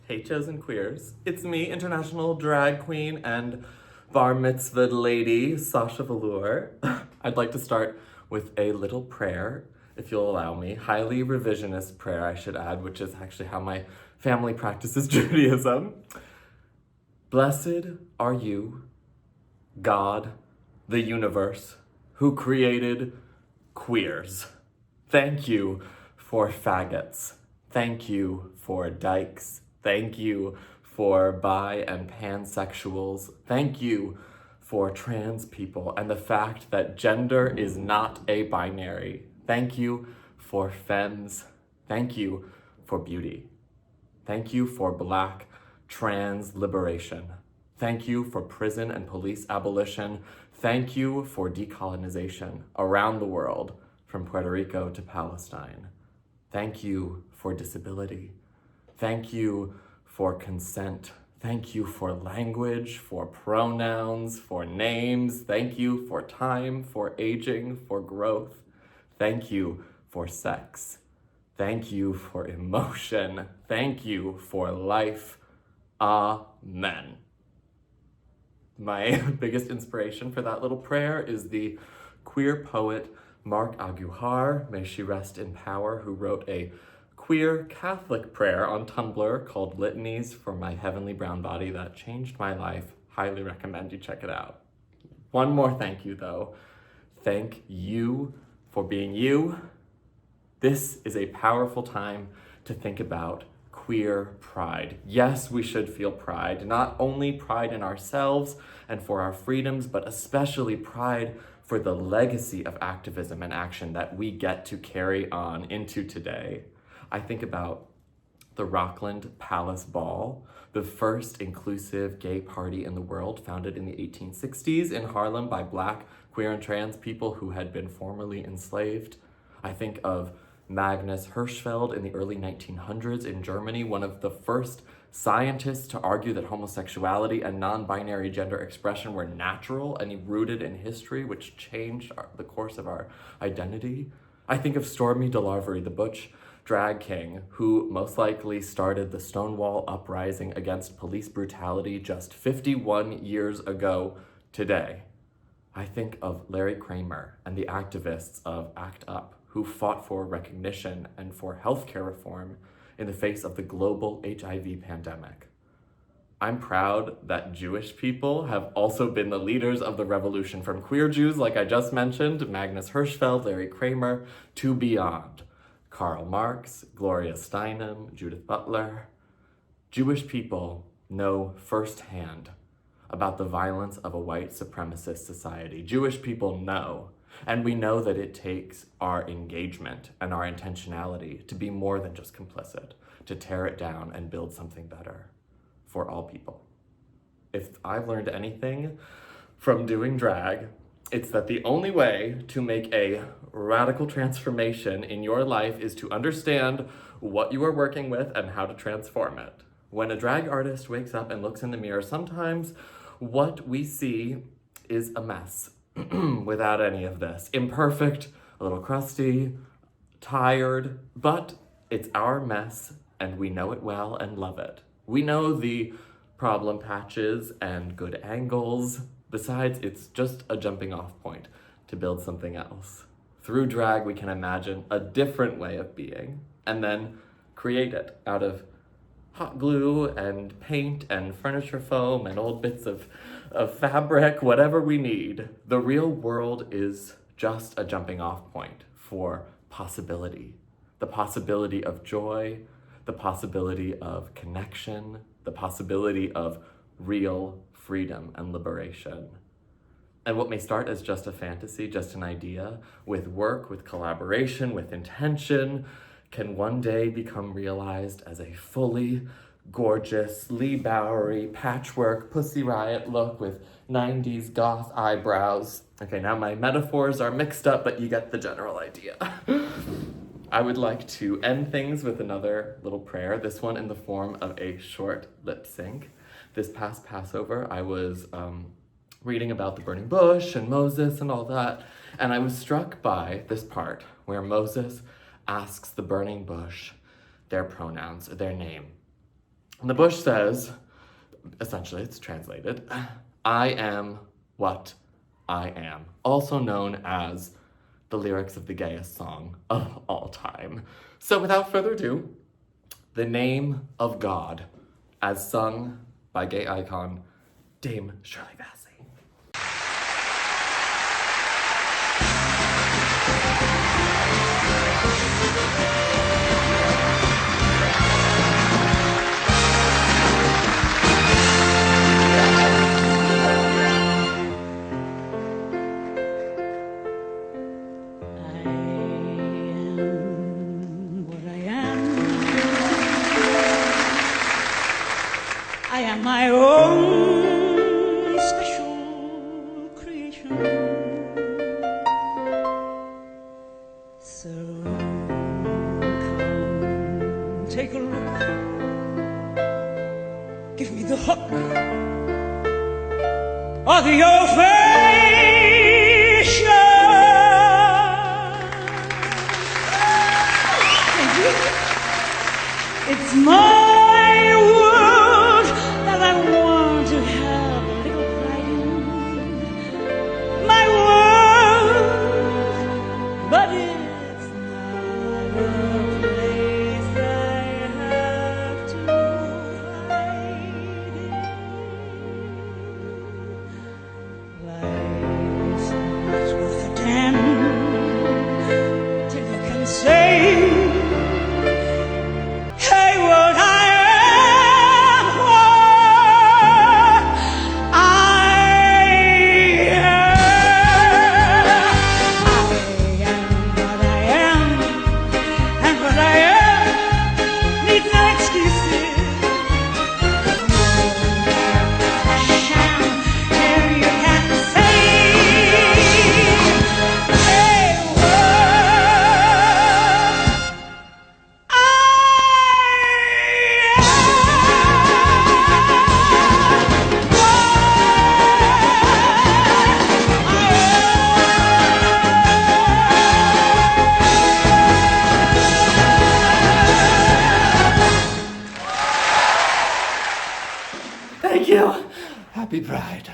Hey chosen queers, it's me, international drag queen and bar mitzvah lady, Sasha Velour. I'd like to start with a little prayer, if you'll allow me. Highly revisionist prayer, I should add, which is actually how my family practices Judaism. Blessed are you, God, the universe, who created queers. Thank you for faggots. Thank you for dykes. Thank you for bi and pansexuals. Thank you for trans people and the fact that gender is not a binary. Thank you for femmes. Thank you for beauty. Thank you for Black trans liberation. Thank you for prison and police abolition. Thank you for decolonization around the world, from Puerto Rico to Palestine. Thank you for disability. Thank you for consent. Thank you for language, for pronouns, for names. Thank you for time, for aging, for growth. Thank you for sex. Thank you for emotion. Thank you for life. Amen. My biggest inspiration for that little prayer is the queer poet Mark Aguilar, may she rest in power, who wrote a queer Catholic prayer on Tumblr called Litanies for My Heavenly Brown Body that changed my life. Highly recommend you check it out. One more thank you though. Thank you for being you. This is a powerful time to think about queer pride. Yes, we should feel pride, not only pride in ourselves and for our freedoms, but especially pride for the legacy of activism and action that we get to carry on into today. I think about the Rockland Palace Ball, the first inclusive gay party in the world, founded in the 1860s in Harlem by Black, queer, and trans people who had been formerly enslaved. I think of Magnus Hirschfeld in the early 1900s in Germany, one of the first scientists to argue that homosexuality and non-binary gender expression were natural and rooted in history, which changed the course of our identity. I think of Stormy DeLarvery, the butch drag king, who most likely started the Stonewall uprising against police brutality just 51 years ago today. I think of Larry Kramer and the activists of ACT UP, who fought for recognition and for healthcare reform in the face of the global HIV pandemic. I'm proud that Jewish people have also been the leaders of the revolution, from queer Jews, like I just mentioned, Magnus Hirschfeld, Larry Kramer, to beyond. Karl Marx, Gloria Steinem, Judith Butler. Jewish people know firsthand about the violence of a white supremacist society. Jewish people know, and we know that it takes our engagement and our intentionality to be more than just complicit, to tear it down and build something better for all people. If I've learned anything from doing drag, it's that the only way to make a radical transformation in your life is to understand what you are working with and how to transform it. When a drag artist wakes up and looks in the mirror, sometimes what we see is a mess without any of this. Imperfect, a little crusty, tired, but it's our mess and we know it well and love it. We know the problem patches and good angles. Besides, it's just a jumping off point to build something else. Through drag, we can imagine a different way of being and then create it out of hot glue and paint and furniture foam and old bits of fabric, whatever we need. The real world is just a jumping off point for possibility. The possibility of joy, the possibility of connection, the possibility of real freedom and liberation. And what may start as just a fantasy, just an idea, with work, with collaboration, with intention, can one day become realized as a fully gorgeous Lee Bowery patchwork Pussy Riot look with 90s goth eyebrows. Okay, now my metaphors are mixed up, but you get the general idea. I would like to end things with another little prayer, this one in the form of a short lip sync. This past Passover, I was reading about the burning bush and Moses and all that, and I was struck by this part where Moses asks the burning bush their pronouns, their name. And the bush says, essentially it's translated, I am what I am, also known as the lyrics of the gayest song of all time. So without further ado, the name of God, as sung by gay icon Dame Shirley Bassey. I am my own special creation. So come, take a look. Give me the hook or the ovation. It's my world that I want to have a little pride in. My world, but it's not a place I have to hide in. Life's not worth a damn till you can say, hey, what I am, what I am. I am what I am, and what I am needs no excuses. A sham till you can say, hey, what Thank you. Happy Pride.